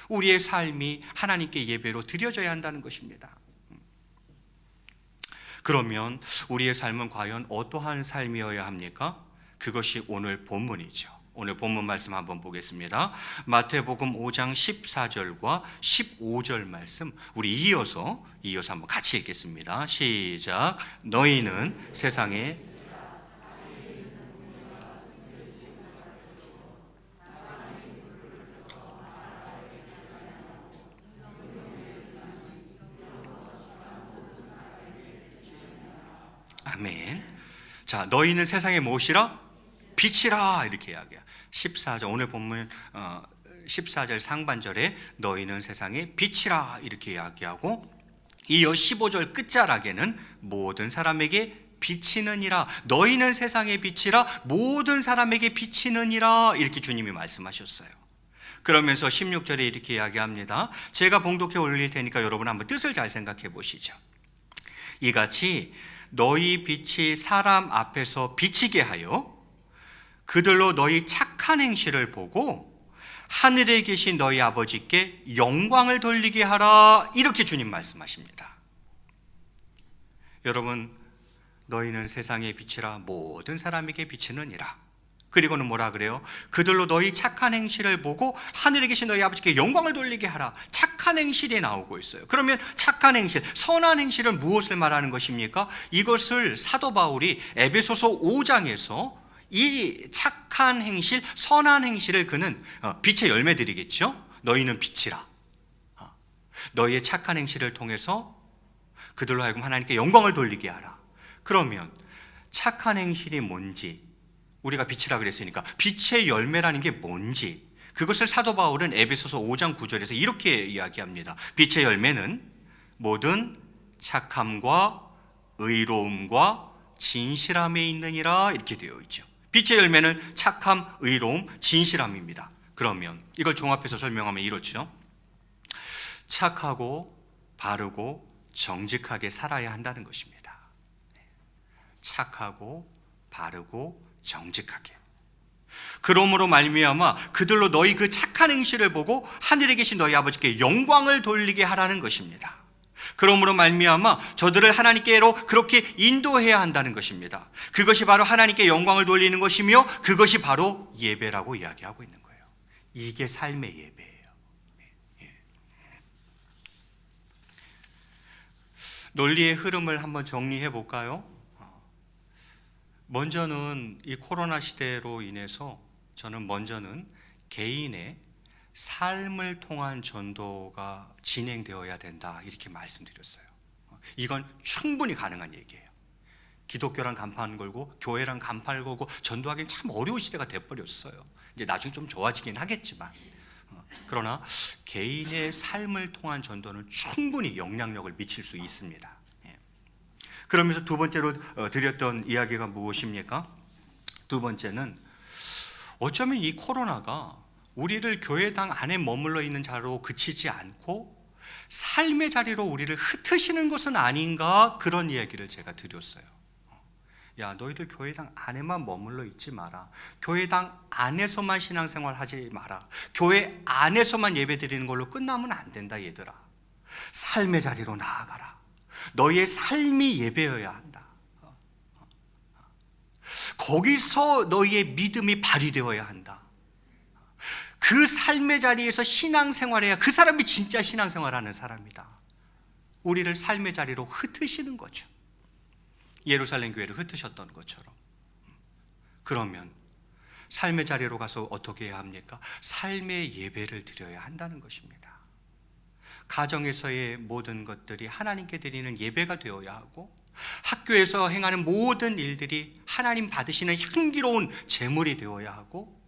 우리의 삶이 하나님께 예배로 드려져야 한다는 것입니다. 그러면 우리의 삶은 과연 어떠한 삶이어야 합니까? 그것이 오늘 본문이죠. 오늘 본문 말씀 한번 보겠습니다. 마태복음 5장 14절과 15절 말씀 우리 이어서 한번 같이 읽겠습니다. 시작. 너희는 세상에 아멘. 자, 너희는 세상의 무엇이라? 빛이라 이렇게 이야기해요. 14절 오늘 본문 14절 상반절에 너희는 세상의 빛이라 이렇게 이야기하고 이어 15절 끝자락에는 모든 사람에게 비치느니라. 너희는 세상의 빛이라 모든 사람에게 비치느니라 이렇게 주님이 말씀하셨어요. 그러면서 16절에 이렇게 이야기합니다. 제가 봉독해 올릴 테니까 여러분 한번 뜻을 잘 생각해 보시죠. 이같이 너희 빛이 사람 앞에서 비치게 하여 그들로 너희 착한 행실을 보고 하늘에 계신 너희 아버지께 영광을 돌리게 하라 이렇게 주님 말씀하십니다. 여러분, 너희는 세상의 빛이라 모든 사람에게 비치느니라. 그리고는 뭐라 그래요? 그들로 너희 착한 행실을 보고 하늘에 계신 너희 아버지께 영광을 돌리게 하라. 착한 행실이 나오고 있어요. 그러면 착한 행실, 선한 행실은 무엇을 말하는 것입니까? 이것을 사도 바울이 에베소서 5장에서 이 착한 행실, 선한 행실을 그는 빛의 열매들이겠죠. 너희는 빛이라. 너희의 착한 행실을 통해서 그들로 하여금 하나님께 영광을 돌리게 하라. 그러면 착한 행실이 뭔지, 우리가 빛이라 그랬으니까 빛의 열매라는 게 뭔지, 그것을 사도 바울은 에베소서 5장 9절에서 이렇게 이야기합니다. 빛의 열매는 모든 착함과 의로움과 진실함에 있느니라, 이렇게 되어 있죠. 빛의 열매는 착함, 의로움, 진실함입니다. 그러면 이걸 종합해서 설명하면 이렇죠. 착하고 바르고 정직하게 살아야 한다는 것입니다. 착하고 바르고 정직하게. 그러므로 말미암아 그들로 너희 그 착한 행실을 보고 하늘에 계신 너희 아버지께 영광을 돌리게 하라는 것입니다. 그러므로 말미암아 저들을 하나님께로 그렇게 인도해야 한다는 것입니다. 그것이 바로 하나님께 영광을 돌리는 것이며 그것이 바로 예배라고 이야기하고 있는 거예요. 이게 삶의 예배예요. 논리의 흐름을 한번 정리해 볼까요? 먼저는 이 코로나 시대로 인해서 저는 먼저는 개인의 삶을 통한 전도가 진행되어야 된다, 이렇게 말씀드렸어요. 이건 충분히 가능한 얘기예요. 기독교랑 간판 걸고 교회랑 간판을 걸고 전도하기는 참 어려운 시대가 돼버렸어요. 이제 나중에 좀 좋아지긴 하겠지만, 그러나 개인의 삶을 통한 전도는 충분히 영향력을 미칠 수 있습니다. 그러면서 두 번째로 드렸던 이야기가 무엇입니까? 두 번째는 어쩌면 이 코로나가 우리를 교회당 안에 머물러 있는 자로 그치지 않고 삶의 자리로 우리를 흩으시는 것은 아닌가, 그런 이야기를 제가 드렸어요. 야, 너희들 교회당 안에만 머물러 있지 마라. 교회당 안에서만 신앙생활 하지 마라. 교회 안에서만 예배 드리는 걸로 끝나면 안 된다, 얘들아. 삶의 자리로 나아가라. 너희의 삶이 예배여야 한다. 거기서 너희의 믿음이 발휘되어야 한다. 그 삶의 자리에서 신앙생활해야 그 사람이 진짜 신앙생활하는 사람이다. 우리를 삶의 자리로 흩으시는 거죠. 예루살렘 교회를 흩으셨던 것처럼. 그러면 삶의 자리로 가서 어떻게 해야 합니까? 삶의 예배를 드려야 한다는 것입니다. 가정에서의 모든 것들이 하나님께 드리는 예배가 되어야 하고, 학교에서 행하는 모든 일들이 하나님 받으시는 향기로운 제물이 되어야 하고,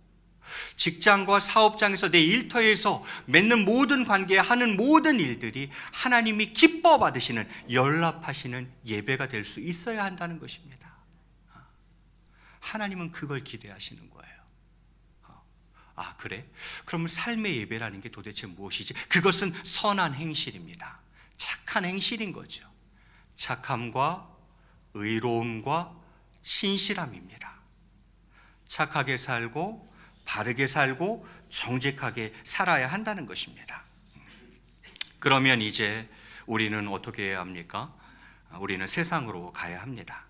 직장과 사업장에서 내 일터에서 맺는 모든 관계에 하는 모든 일들이 하나님이 기뻐 받으시는, 연락하시는 예배가 될 수 있어야 한다는 것입니다. 하나님은 그걸 기대하시는 거예요. 아, 그래? 그럼 삶의 예배라는 게 도대체 무엇이지? 그것은 선한 행실입니다. 착한 행실인 거죠. 착함과 의로움과 신실함입니다. 착하게 살고 바르게 살고 정직하게 살아야 한다는 것입니다. 그러면 이제 우리는 어떻게 해야 합니까? 우리는 세상으로 가야 합니다.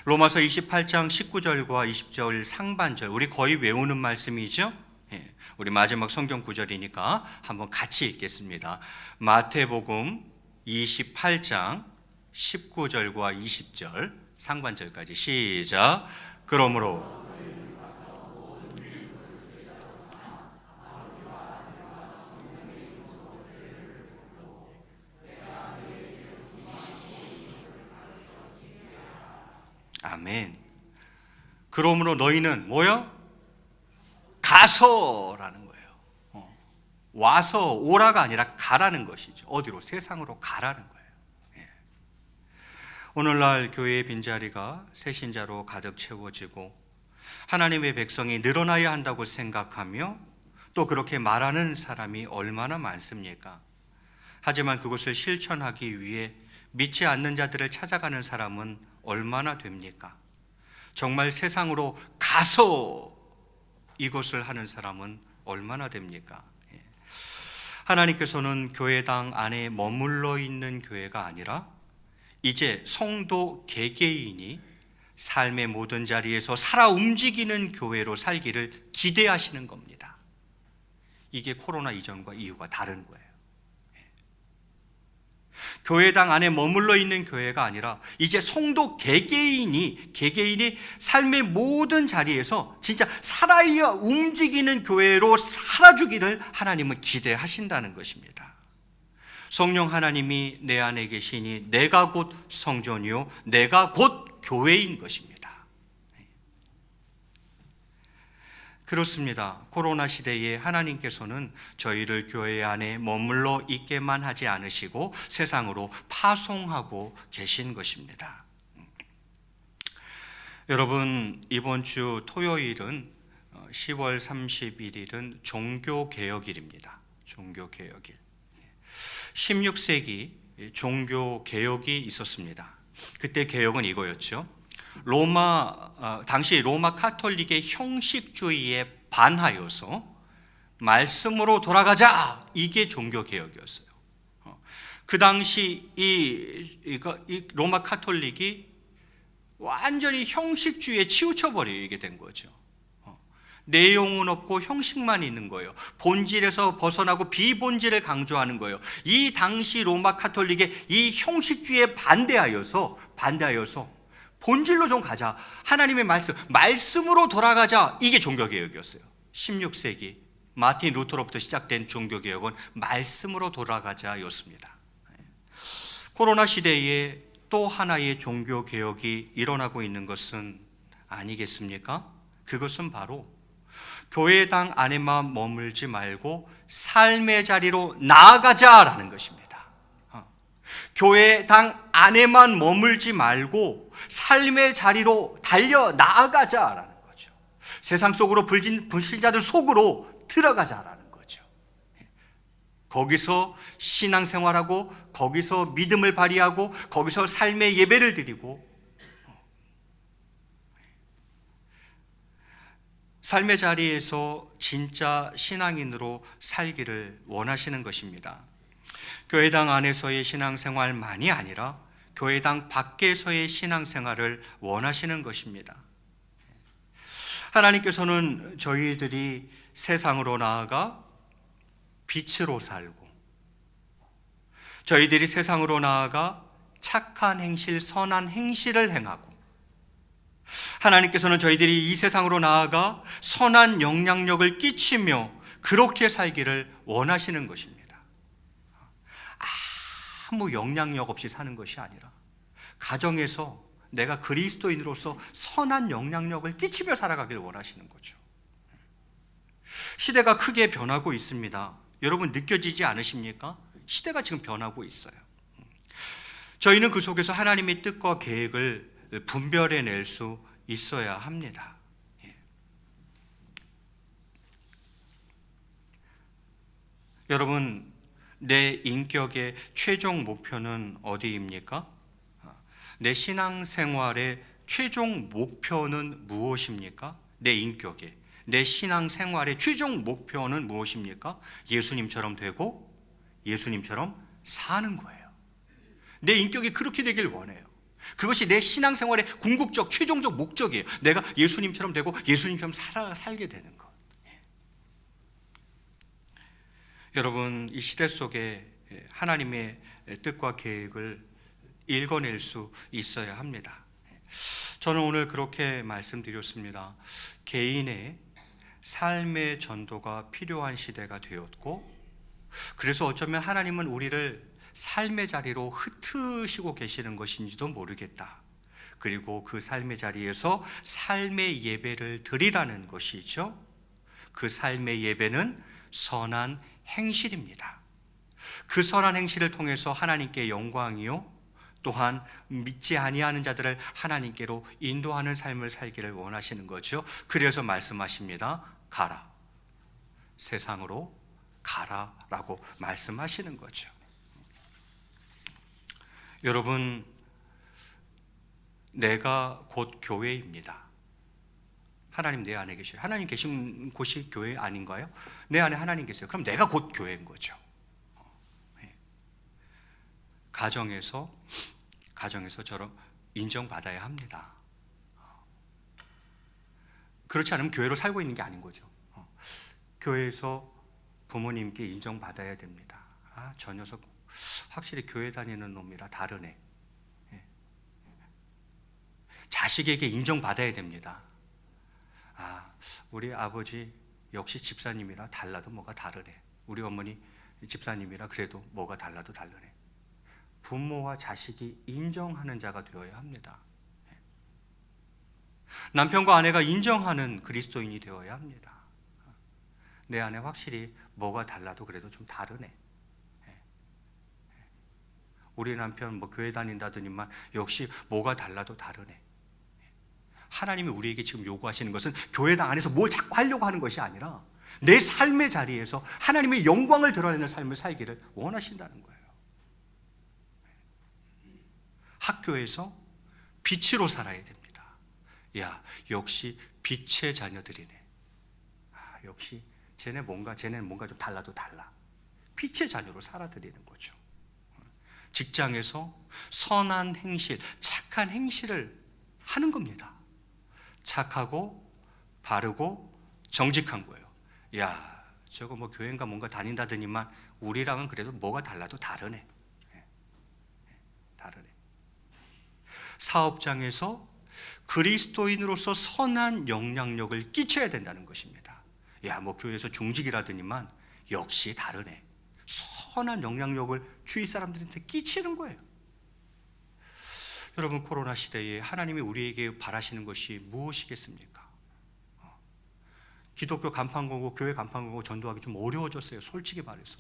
로마서 28장 19절과 20절 상반절, 우리 거의 외우는 말씀이죠. 우리 마지막 성경 구절이니까 한번 같이 읽겠습니다. 마태복음 28장 19절과 20절 상반절까지 시작. 그러므로 아멘. 그러므로 너희는 뭐요? 가서라는 거예요. 와서 오라가 아니라 가라는 것이죠. 어디로? 세상으로 가라는 거예요. 예. 오늘날 교회의 빈자리가 새신자로 가득 채워지고 하나님의 백성이 늘어나야 한다고 생각하며 또 그렇게 말하는 사람이 얼마나 많습니까? 하지만 그것을 실천하기 위해 믿지 않는 자들을 찾아가는 사람은 얼마나 됩니까? 정말 세상으로 가서 이것을 하는 사람은 얼마나 됩니까? 하나님께서는 교회당 안에 머물러 있는 교회가 아니라 이제 성도 개개인이 삶의 모든 자리에서 살아 움직이는 교회로 살기를 기대하시는 겁니다. 이게 코로나 이전과 이후가 다른 거예요. 교회당 안에 머물러 있는 교회가 아니라 이제 성도 개개인이 삶의 모든 자리에서 진짜 살아 움직이는 교회로 살아주기를 하나님은 기대하신다는 것입니다. 성령 하나님이 내 안에 계시니 내가 곧 성전이요 내가 곧 교회인 것입니다. 그렇습니다. 코로나 시대에 하나님께서는 저희를 교회 안에 머물러 있게만 하지 않으시고 세상으로 파송하고 계신 것입니다. 여러분, 이번 주 토요일은 10월 31일은 종교개혁일입니다. 종교개혁일. 16세기 종교개혁이 있었습니다. 그때 개혁은 이거였죠. 당시 로마 카톨릭의 형식주의에 반하여서 말씀으로 돌아가자, 이게 종교개혁이었어요. 그 당시 이 로마 카톨릭이 완전히 형식주의에 치우쳐버리게 된 거죠. 내용은 없고 형식만 있는 거예요. 본질에서 벗어나고 비본질을 강조하는 거예요. 이 당시 로마 카톨릭의 이 형식주의에 반대하여서 본질로 좀 가자. 하나님의 말씀으로 돌아가자. 이게 종교개혁이었어요. 16세기 마틴 루터로부터 시작된 종교개혁은 말씀으로 돌아가자였습니다. 코로나 시대에 또 하나의 종교개혁이 일어나고 있는 것은 아니겠습니까? 그것은 바로 교회당 안에만 머물지 말고 삶의 자리로 나아가자라는 것입니다. 교회당 안에만 머물지 말고 삶의 자리로 달려 나아가자라는 거죠. 세상 속으로 불신자들 속으로 들어가자라는 거죠. 거기서 신앙생활하고 거기서 믿음을 발휘하고 거기서 삶의 예배를 드리고 삶의 자리에서 진짜 신앙인으로 살기를 원하시는 것입니다. 교회당 안에서의 신앙생활만이 아니라 교회당 밖에서의 신앙생활을 원하시는 것입니다. 하나님께서는 저희들이 세상으로 나아가 빛으로 살고, 저희들이 세상으로 나아가 착한 행실, 선한 행실을 행하고, 하나님께서는 저희들이 이 세상으로 나아가 선한 영향력을 끼치며 그렇게 살기를 원하시는 것입니다. 아무 영향력 없이 사는 것이 아니라 가정에서 내가 그리스도인으로서 선한 영향력을 끼치며 살아가기를 원하시는 거죠. 시대가 크게 변하고 있습니다. 여러분 느껴지지 않으십니까? 시대가 지금 변하고 있어요. 저희는 그 속에서 하나님의 뜻과 계획을 분별해낼 수 있어야 합니다. 여러분, 내 인격의 최종 목표는 어디입니까? 내 신앙생활의 최종 목표는 무엇입니까? 내 인격의, 내 신앙생활의 최종 목표는 무엇입니까? 예수님처럼 되고 예수님처럼 사는 거예요. 내 인격이 그렇게 되길 원해요. 그것이 내 신앙생활의 궁극적 최종적 목적이에요. 내가 예수님처럼 되고 예수님처럼 살게 되는 것. 여러분, 이 시대 속에 하나님의 뜻과 계획을 읽어낼 수 있어야 합니다. 저는 오늘 그렇게 말씀드렸습니다. 개인의 삶의 전도가 필요한 시대가 되었고, 그래서 어쩌면 하나님은 우리를 삶의 자리로 흩으시고 계시는 것인지도 모르겠다. 그리고 그 삶의 자리에서 삶의 예배를 드리라는 것이죠. 그 삶의 예배는 선한 행실입니다. 그 선한 행실을 통해서 하나님께 영광이요, 또한 믿지 아니하는 자들을 하나님께로 인도하는 삶을 살기를 원하시는 거죠. 그래서 말씀하십니다. 가라, 세상으로 가라라고 말씀하시는 거죠. 여러분, 내가 곧 교회입니다. 하나님 내 안에 계셔요. 하나님 계신 곳이 교회 아닌가요? 내 안에 하나님 계세요. 그럼 내가 곧 교회인 거죠. 가정에서 저런 인정받아야 합니다. 그렇지 않으면 교회로 살고 있는 게 아닌 거죠. 교회에서 부모님께 인정받아야 됩니다. 아, 저 녀석 확실히 교회 다니는 놈이라 다르네. 자식에게 인정받아야 됩니다. 아, 우리 아버지 역시 집사님이라 달라도 뭐가 다르네. 우리 어머니 집사님이라 그래도 뭐가 달라도 다르네. 부모와 자식이 인정하는 자가 되어야 합니다. 남편과 아내가 인정하는 그리스도인이 되어야 합니다. 내 안에 확실히 뭐가 달라도 그래도 좀 다르네. 우리 남편 뭐 교회 다닌다더니만 역시 뭐가 달라도 다르네. 하나님이 우리에게 지금 요구하시는 것은 교회당 안에서 뭘 자꾸 하려고 하는 것이 아니라 내 삶의 자리에서 하나님의 영광을 드러내는 삶을 살기를 원하신다는 거예요. 학교에서 빛으로 살아야 됩니다. 야, 역시 빛의 자녀들이네. 아, 역시 쟤네는 뭔가 좀 달라도 달라. 빛의 자녀로 살아드리는 거죠. 직장에서 선한 행실, 착한 행실을 하는 겁니다. 착하고 바르고 정직한 거예요. 야, 저거 뭐 교회인가 뭔가 다닌다더니만 우리랑은 그래도 뭐가 달라도 다르네. 다르네. 사업장에서 그리스도인으로서 선한 영향력을 끼쳐야 된다는 것입니다. 야, 뭐 교회에서 중직이라더니만 역시 다르네. 선한 영향력을 주위 사람들한테 끼치는 거예요. 여러분, 코로나 시대에 하나님이 우리에게 바라시는 것이 무엇이겠습니까? 기독교 간판 걸고 교회 간판 걸고 전도하기 좀 어려워졌어요. 솔직히 말해서.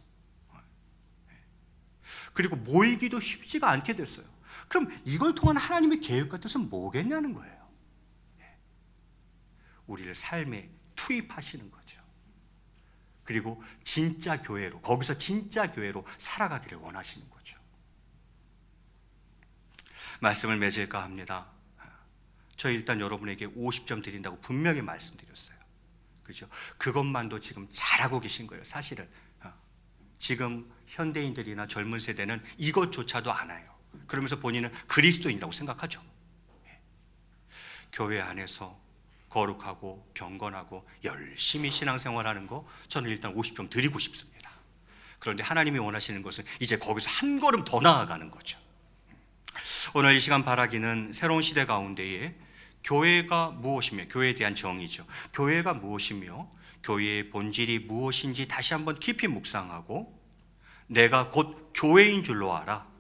그리고 모이기도 쉽지가 않게 됐어요. 그럼 이걸 통한 하나님의 계획과 뜻은 뭐겠냐는 거예요. 우리를 삶에 투입하시는 거죠. 그리고 진짜 교회로, 거기서 진짜 교회로 살아가기를 원하시는 거죠. 말씀을 맺을까 합니다. 저 일단 여러분에게 50점 드린다고 분명히 말씀드렸어요. 그죠? 그것만도 지금 잘하고 계신 거예요. 사실은 지금 현대인들이나 젊은 세대는 이것조차도 안 해요. 그러면서 본인은 그리스도인이라고 생각하죠. 교회 안에서 거룩하고 경건하고 열심히 신앙생활하는 거 저는 일단 50점 드리고 싶습니다. 그런데 하나님이 원하시는 것은 이제 거기서 한 걸음 더 나아가는 거죠. 오늘 이 시간 바라기는 새로운 시대 가운데에 교회가 무엇이며, 교회에 대한 정의죠. 교회가 무엇이며 교회의 본질이 무엇인지 다시 한번 깊이 묵상하고 내가 곧 교회인 줄로 알아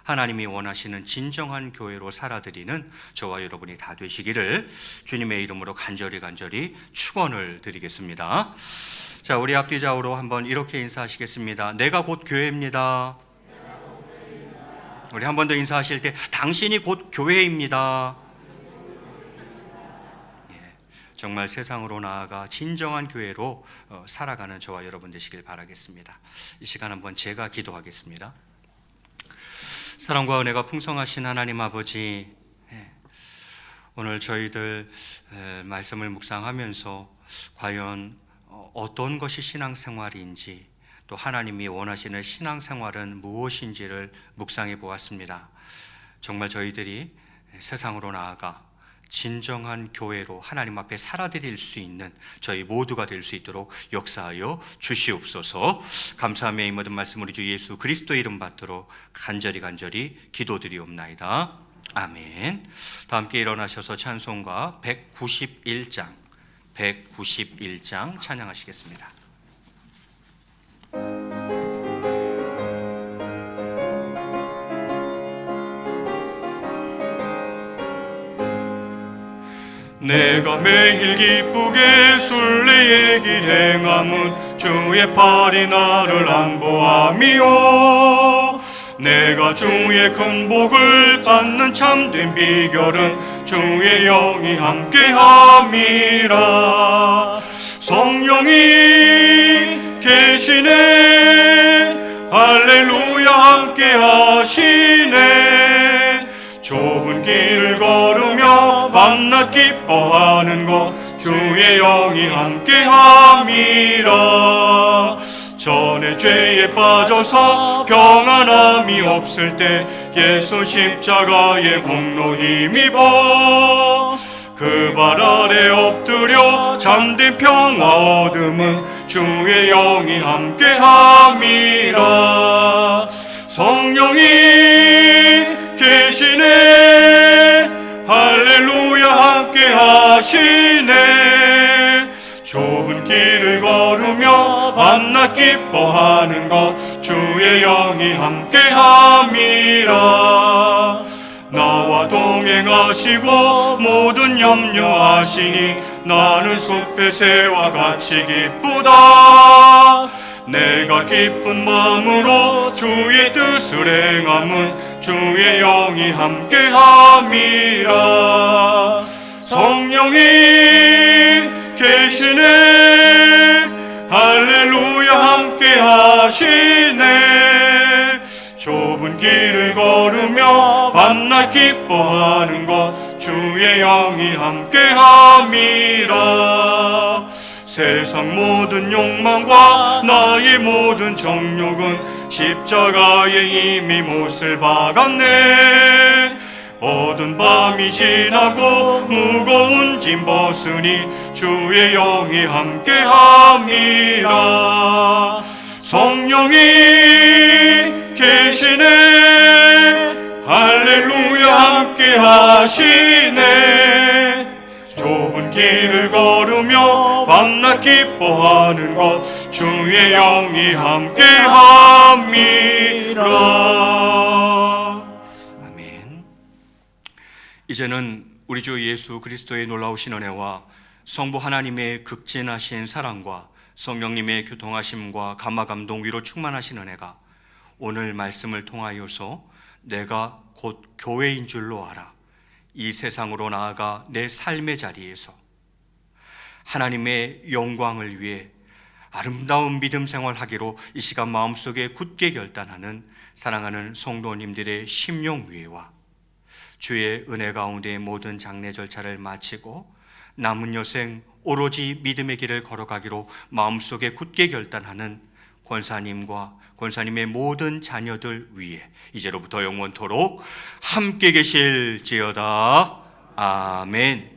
하나님이 원하시는 진정한 교회로 살아드리는 저와 여러분이 다 되시기를 주님의 이름으로 간절히 축원을 드리겠습니다. 자, 우리 앞뒤 좌우로 한번 이렇게 인사하시겠습니다. 내가 곧 교회입니다. 우리 한 번 더 인사하실 때 당신이 곧 교회입니다. 정말 세상으로 나아가 진정한 교회로 살아가는 저와 여러분 되시길 바라겠습니다. 이 시간 한번 제가 기도하겠습니다. 사랑과 은혜가 풍성하신 하나님 아버지, 오늘 저희들 말씀을 묵상하면서 과연 어떤 것이 신앙생활인지, 또 하나님이 원하시는 신앙생활은 무엇인지를 묵상해 보았습니다. 정말 저희들이 세상으로 나아가 진정한 교회로 하나님 앞에 살아드릴 수 있는 저희 모두가 될 수 있도록 역사하여 주시옵소서. 감사함의 이 모든 말씀 우리 주 예수 그리스도의 이름 받들어 간절히 기도드리옵나이다. 아멘. 다 함께 일어나셔서 찬송가 191장 찬양하시겠습니다. 내가 매일 기쁘게 순례의 길 행함은 주의 팔이 나를 안보함이요 내가 주의 큰 복을 받는 참된 비결은 주의 영이 함께함이라. 성령이 계시네 할렐루야 함께하시네. 좁은 길을 걸으며 밤낮 기뻐하는 것 주의 영이 함께함이라. 전에 죄에 빠져서 평안함이 없을 때 예수 십자가의 공로 힘입어 그 발 아래 엎드려 잠든 평화 얻음은 주의 영이 함께함이라. 성령이 계시네 할렐루야 함께하시네. 좁은 길을 걸으며 밤낮 기뻐하는 것 주의 영이 함께함이라. 나와 동행하시고 모든 염려하시니 나는 숲의 새와 같이 기쁘다. 내가 기쁜 마음으로 주의 뜻을 행함은 주의 영이 함께함이라. 성령이 계시네 할렐루야 함께하시네. 좁은 길을 걸으며 밤낮 기뻐하는 것 주의 영이 함께함이라. 세상 모든 욕망과 나의 모든 정욕은 십자가에 이미 못을 박았네. 어두운 밤이 지나고 무거운 짐 벗으니 주의 영이 함께함이라. 성령이 계시네 할렐루야 함께하시네. 좁은 길을 걸으며 밤낮 기뻐하는 것 주의 영이 함께함이라. 아멘. 이제는 우리 주 예수 그리스도의 놀라우신 은혜와 성부 하나님의 극진하신 사랑과 성령님의 교통하심과 감화 감동 위로 충만하신 은혜가 오늘 말씀을 통하여서 내가 곧 교회인 줄로 알아 이 세상으로 나아가 내 삶의 자리에서 하나님의 영광을 위해 아름다운 믿음 생활하기로 이 시간 마음속에 굳게 결단하는 사랑하는 성도님들의 심령 위에와 주의 은혜 가운데 모든 장례 절차를 마치고 남은 여생 오로지 믿음의 길을 걸어가기로 마음속에 굳게 결단하는 권사님과 권사님의 모든 자녀들 위에 이제로부터 영원토록 함께 계실지어다. 아멘.